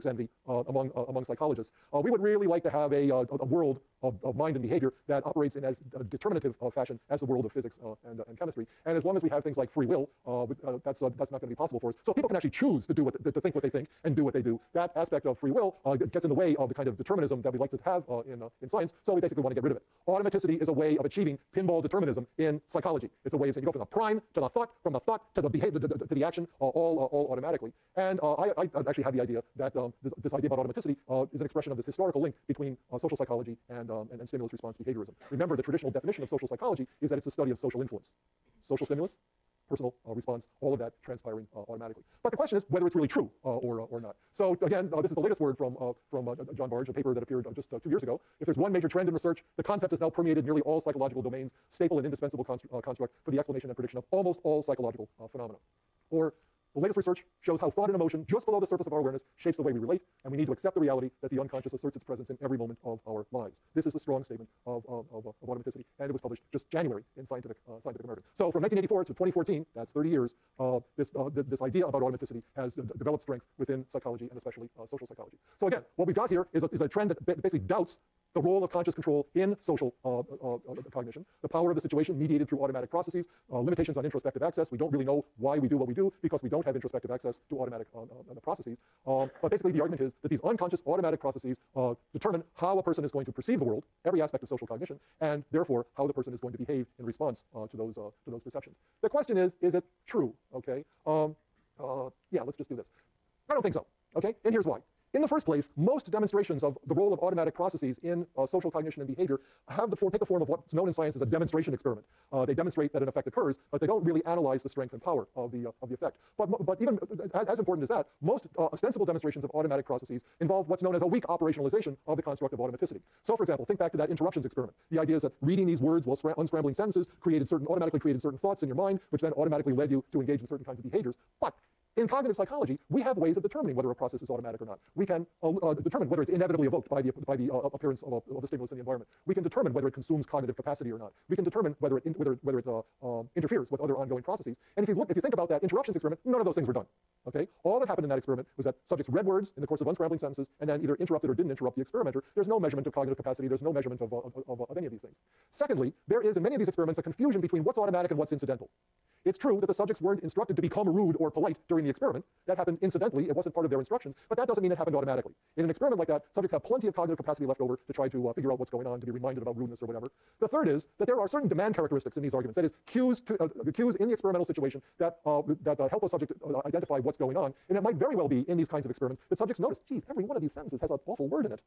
envy among psychologists. We would really like to have a world of mind and behavior that operates in as determinative fashion as the world of physics and chemistry. And as long as we have things like free will, that's not going to be possible for us. So people can actually choose to think what they think and do what they do. That aspect of free will gets in the way of the kind of determinism that we like to have in science. So we basically want to get rid of it. Automaticity is a way of achieving pinball determinism in psychology. It's a way of saying you go from the prime to the thought, from the thought to the behavior, to the action, all automatically. And I actually have the idea that this idea about automaticity is an expression of this historical link between social psychology and stimulus response behaviorism. Remember, the traditional definition of social psychology is that it's a study of social influence. Social stimulus, personal response, all of that transpiring automatically. But the question is whether it's really true or not. So again, this is the latest word from John Barge, a paper that appeared just 2 years ago. If there's one major trend in research, the concept has now permeated nearly all psychological domains, staple and indispensable construct for the explanation and prediction of almost all psychological phenomena. Or the latest research shows how thought and emotion, just below the surface of our awareness, shapes the way we relate, and we need to accept the reality that the unconscious asserts its presence in every moment of our lives. This is the strong statement of automaticity, and it was published just January in Scientific American. So from 1984 to 2014, that's 30 years, this idea about automaticity has developed strength within psychology and especially social psychology. So again, what we've got here is a trend that basically doubts the role of conscious control in social cognition, the power of the situation mediated through automatic processes, limitations on introspective access. We don't really know why we do what we do because we don't have introspective access to automatic processes. But basically the argument is that these unconscious automatic processes determine how a person is going to perceive the world, every aspect of social cognition, and therefore how the person is going to behave in response to those perceptions. The question is it true? Okay, yeah, let's just do this. I don't think so. Okay, and here's why. In the first place, most demonstrations of the role of automatic processes in social cognition and behavior take the form of what's known in science as a demonstration experiment. They demonstrate that an effect occurs, but they don't really analyze the strength and power of the effect. But even as important as that, most ostensible demonstrations of automatic processes involve what's known as a weak operationalization of the construct of automaticity. So, for example, think back to that interruptions experiment. The idea is that reading these words while unscrambling sentences automatically created certain thoughts in your mind, which then automatically led you to engage in certain kinds of behaviors. But in cognitive psychology, we have ways of determining whether a process is automatic or not. We can determine whether it's inevitably evoked by the appearance of a stimulus in the environment. We can determine whether it consumes cognitive capacity or not. We can determine whether it interferes with other ongoing processes. And if you think about that interruptions experiment, none of those things were done. Okay, all that happened in that experiment was that subjects read words in the course of unscrambling sentences and then either interrupted or didn't interrupt the experimenter. There's no measurement of cognitive capacity. There's no measurement of any of these things. Secondly, there is in many of these experiments a confusion between what's automatic and what's incidental. It's true that the subjects weren't instructed to become rude or polite during the experiment. That happened incidentally. It wasn't part of their instructions, but that doesn't mean it happened automatically. In an experiment like that, subjects have plenty of cognitive capacity left over to try to figure out what's going on, to be reminded about rudeness or whatever. The third is that there are certain demand characteristics in these arguments. That is, cues in the experimental situation that help a subject identify what's going on. And it might very well be in these kinds of experiments that subjects notice, geez, every one of these sentences has an awful word in it,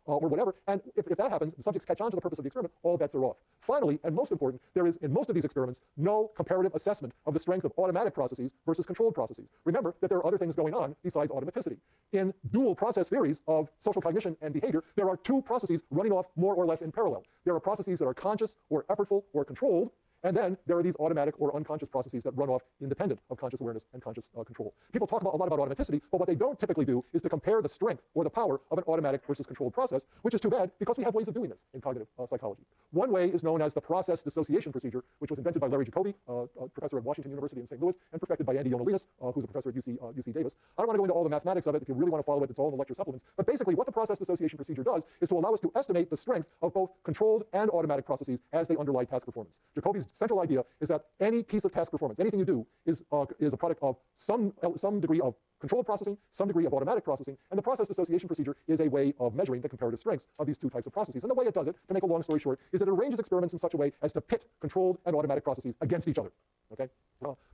or whatever. And if that happens, the subjects catch on to the purpose of the experiment, all bets are off. Finally, and most important, there is in most of these experiments no comparative assessment of the strength of automatic processes versus controlled processes. Remember that there are other things going on besides automaticity. In dual process theories of social cognition and behavior, there are two processes running off more or less in parallel. There are processes that are conscious or effortful or controlled, and then there are these automatic or unconscious processes that run off independent of conscious awareness and conscious control. People talk a lot about automaticity, but what they don't typically do is to compare the strength or the power of an automatic versus controlled process, which is too bad because we have ways of doing this in cognitive psychology. One way is known as the process dissociation procedure, which was invented by Larry Jacoby, a professor at Washington University in St. Louis, and perfected by Andy Ionelinas, who's a professor at UC Davis. I don't want to go into all the mathematics of it. If you really want to follow it, it's all in the lecture supplements. But basically what the process dissociation procedure does is to allow us to estimate the strength of both controlled and automatic processes as they underlie task performance. Jacoby's central idea is that any piece of task performance, anything you do, is a product of some degree of controlled processing, some degree of automatic processing, and the process dissociation procedure is a way of measuring the comparative strengths of these two types of processes. And the way it does it, to make a long story short, is that it arranges experiments in such a way as to pit controlled and automatic processes against each other. Okay?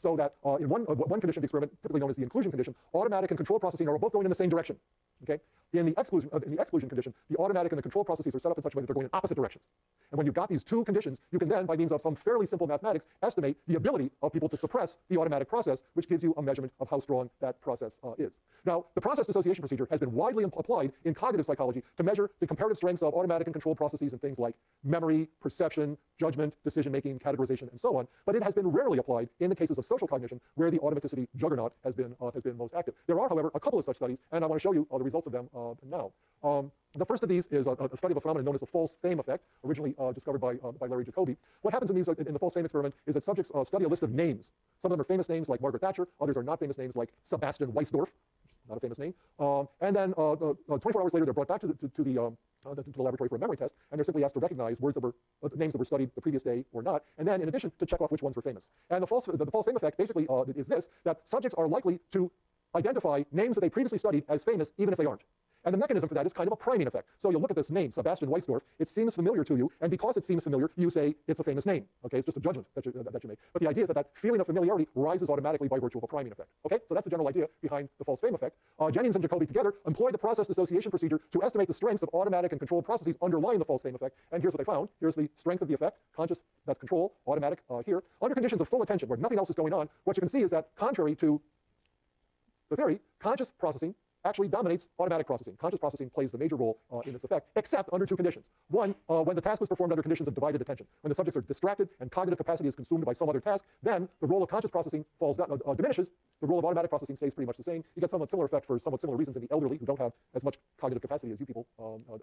So that in one condition of the experiment, typically known as the inclusion condition, automatic and controlled processing are both going in the same direction. Okay? In the exclusion condition, the automatic and the control processes are set up in such a way that they're going in opposite directions. And when you've got these two conditions, you can then, by means of some fairly simple mathematics, estimate the ability of people to suppress the automatic process, which gives you a measurement of how strong that process is. Now, the process dissociation procedure has been widely applied in cognitive psychology to measure the comparative strengths of automatic and controlled processes in things like memory, perception, judgment, decision-making, categorization, and so on. But it has been rarely applied in the cases of social cognition, where the automaticity juggernaut has been most active. There are, however, a couple of such studies, and I want to show you the results of them now. The first of these is a study of a phenomenon known as the false fame effect, originally discovered by Larry Jacoby. What happens in the false fame experiment is that subjects study a list of names. Some of them are famous names like Margaret Thatcher. Others are not famous names like Sebastian Weisdorf. not a famous name. And then 24 hours later, they're brought back to the laboratory for a memory test, and they're simply asked to recognize words that were names that were studied the previous day or not, and then in addition to check off which ones were famous. And the false name effect basically is this, that subjects are likely to identify names that they previously studied as famous even if they aren't. And the mechanism for that is kind of a priming effect. So you'll look at this name, Sebastian Weisdorf. It seems familiar to you, and because it seems familiar, you say it's a famous name. Okay, it's just a judgment that you make. But the idea is that feeling of familiarity rises automatically by virtue of a priming effect. Okay, so that's the general idea behind the false fame effect. Jennings and Jacobi together employed the process dissociation procedure to estimate the strengths of automatic and controlled processes underlying the false fame effect. And here's what they found. Here's the strength of the effect: conscious, that's control; automatic here. Under conditions of full attention, where nothing else is going on, what you can see is that contrary to the theory, conscious processing actually dominates automatic processing. Conscious processing plays the major role in this effect, except under two conditions. One, when the task was performed under conditions of divided attention. When the subjects are distracted and cognitive capacity is consumed by some other task, then the role of conscious processing diminishes. The role of automatic processing stays pretty much the same. You get somewhat similar effect for somewhat similar reasons in the elderly who don't have as much cognitive capacity as you people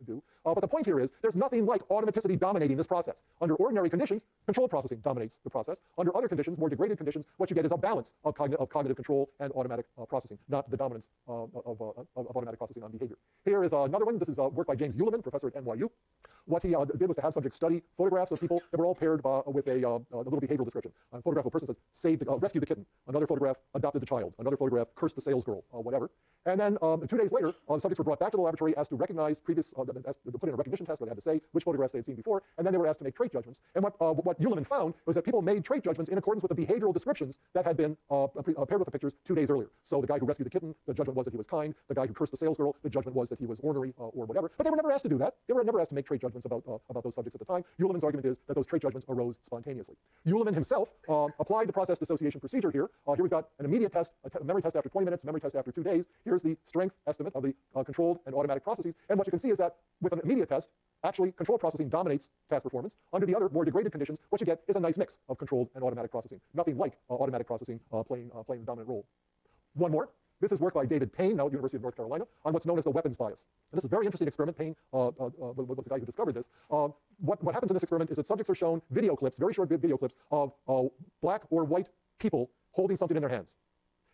do. But the point here is there's nothing like automaticity dominating this process. Under ordinary conditions, controlled processing dominates the process. Under other conditions, more degraded conditions, what you get is a balance of cognitive control and automatic processing, not the dominance of automatic processing on behavior. Here is another one. This is work by James Uleman, professor at NYU. What he did was to have subjects study photographs of people that were all paired with a little behavioral description. A photograph of a person says, rescued the kitten. Another photograph, adopted the child. Another photograph, cursed the salesgirl, whatever. And then 2 days later, the subjects were brought back to the laboratory, asked to recognize previous, to put in a recognition test where they had to say which photographs they had seen before, and then they were asked to make trait judgments. And what Uleman found was that people made trait judgments in accordance with the behavioral descriptions that had been paired with the pictures 2 days earlier. So the guy who rescued the kitten, the judgment was that he was kind. The guy who cursed the salesgirl, the judgment was that he was ornery or whatever. But they were never asked to do that. They were never asked to make trait judgments about those subjects at the time. Uleman's argument is that those trait judgments arose spontaneously. Uleman himself applied the process dissociation procedure here. Here we've got an immediate test, a memory test after 20 minutes, a memory test after 2 days. Here's the strength estimate of the controlled and automatic processes. And what you can see is that with an immediate test, actually controlled processing dominates task performance. Under the other, more degraded conditions, what you get is a nice mix of controlled and automatic processing. Nothing like automatic processing playing the dominant role. One more. This is work by David Payne, now at the University of North Carolina, on what's known as the weapons bias. And this is a very interesting experiment. Payne was the guy who discovered this. What happens in this experiment is that subjects are shown video clips, very short video clips, of black or white people holding something in their hands.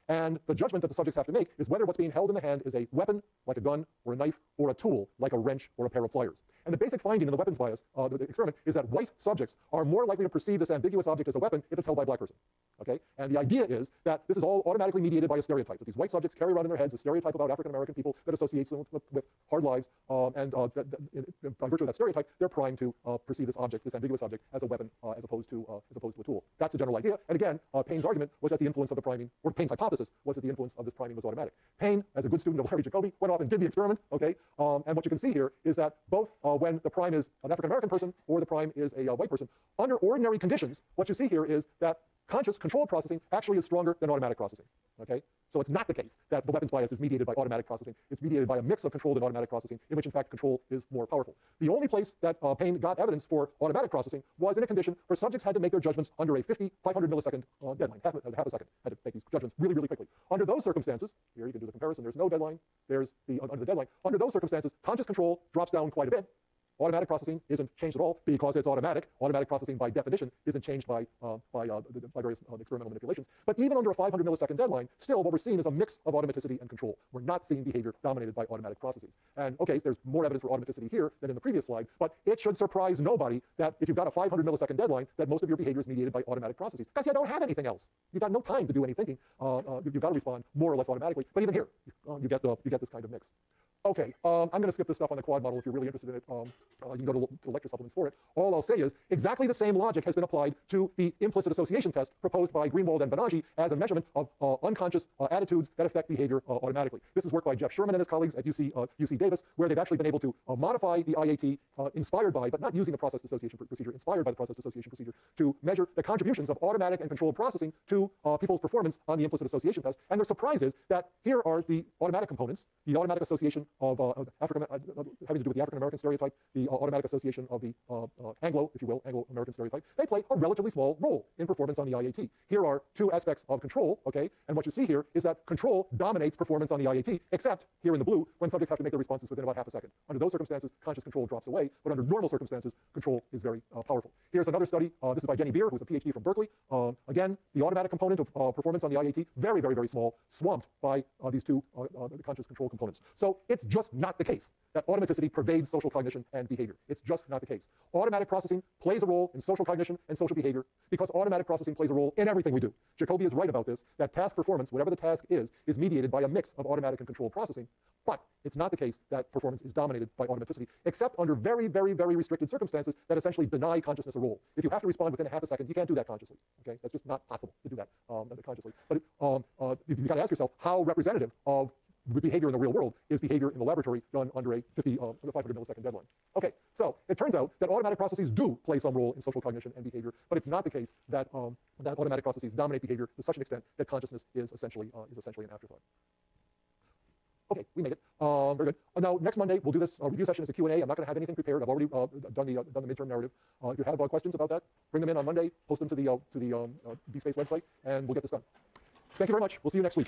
And the judgment that the subjects have to make is whether what's being held in the hand is a weapon, like a gun or a knife, or a tool, like a wrench or a pair of pliers. And the basic finding in the weapons bias, the experiment, is that white subjects are more likely to perceive this ambiguous object as a weapon if it's held by a black person. Okay? And the idea is that this is all automatically mediated by a stereotype, that these white subjects carry around in their heads a stereotype about African-American people that associates them with hard lives, and by virtue of that stereotype, they're primed to perceive this object, this ambiguous object, as a weapon as opposed to a tool. That's the general idea. And again, Payne's argument was that the influence of the priming, or Payne's hypothesis was that the influence of this priming was automatic. Payne, as a good student of Larry Jacobi, went off and did the experiment. Okay? And what you can see here is that both when the prime is an African-American person or the prime is a white person, under ordinary conditions, what you see here is that conscious controlled processing actually is stronger than automatic processing. Okay? So it's not the case that the weapons bias is mediated by automatic processing. It's mediated by a mix of controlled and automatic processing, in which, in fact, control is more powerful. The only place that Payne got evidence for automatic processing was in a condition where subjects had to make their judgments under a 500 millisecond deadline, half a second, had to make these judgments really, really quickly. Under those circumstances, here you can do the comparison, there's no deadline, there's under the deadline. Under those circumstances, conscious control drops down quite a bit. Automatic processing isn't changed at all because it's automatic. Automatic processing, by definition, isn't changed by various experimental manipulations. But even under a 500 millisecond deadline, still what we're seeing is a mix of automaticity and control. We're not seeing behavior dominated by automatic processes. And okay, there's more evidence for automaticity here than in the previous slide, but it should surprise nobody that if you've got a 500 millisecond deadline, that most of your behavior is mediated by automatic processes, because you don't have anything else. You've got no time to do any thinking. You've got to respond more or less automatically. But even here, you get this kind of mix. Okay, I'm going to skip this stuff on the quad model. If you're really interested in it, you can go to lecture supplements for it. All I'll say is exactly the same logic has been applied to the implicit association test proposed by Greenwald and Benagi as a measurement of unconscious attitudes that affect behavior automatically. This is work by Jeff Sherman and his colleagues at UC Davis, where they've actually been able to modify the IAT inspired by, but not using the process dissociation procedure, inspired by the process dissociation procedure, to measure the contributions of automatic and controlled processing to people's performance on the implicit association test. And their surprise is that here are the automatic components, the automatic association having to do with the African American stereotype, the automatic association of the Anglo, if you will, Anglo-American stereotype, they play a relatively small role in performance on the IAT. Here are two aspects of control, okay? And what you see here is that control dominates performance on the IAT, except here in the blue, when subjects have to make their responses within about half a second. Under those circumstances, conscious control drops away, but under normal circumstances, control is very powerful. Here's another study. This is by Jenny Beer, who's a PhD from Berkeley. Again, the automatic component of performance on the IAT, very, very, very small, swamped by these two conscious control components. So it's just not the case that automaticity pervades social cognition and behavior. It's just not the case. Automatic processing plays a role in social cognition and social behavior because automatic processing plays a role in everything we do. Jacobi is right about this, that task performance, whatever the task is mediated by a mix of automatic and controlled processing. But it's not the case that performance is dominated by automaticity, except under very, very, very restricted circumstances that essentially deny consciousness a role. If you have to respond within a half a second, you can't do that consciously. Okay, that's just not possible to do that consciously. But you've got to ask yourself how representative of behavior in the real world is behavior in the laboratory done under a 500 millisecond deadline. Okay, so it turns out that automatic processes do play some role in social cognition and behavior, but it's not the case that that automatic processes dominate behavior to such an extent that consciousness is essentially an afterthought. Okay, we made it. Very good. Now, next Monday, we'll do this review session as a Q&A. I'm not going to have anything prepared. I've already done the midterm narrative. If you have questions about that, bring them in on Monday, post them to the BSpace website, and we'll get this done. Thank you very much. We'll see you next week.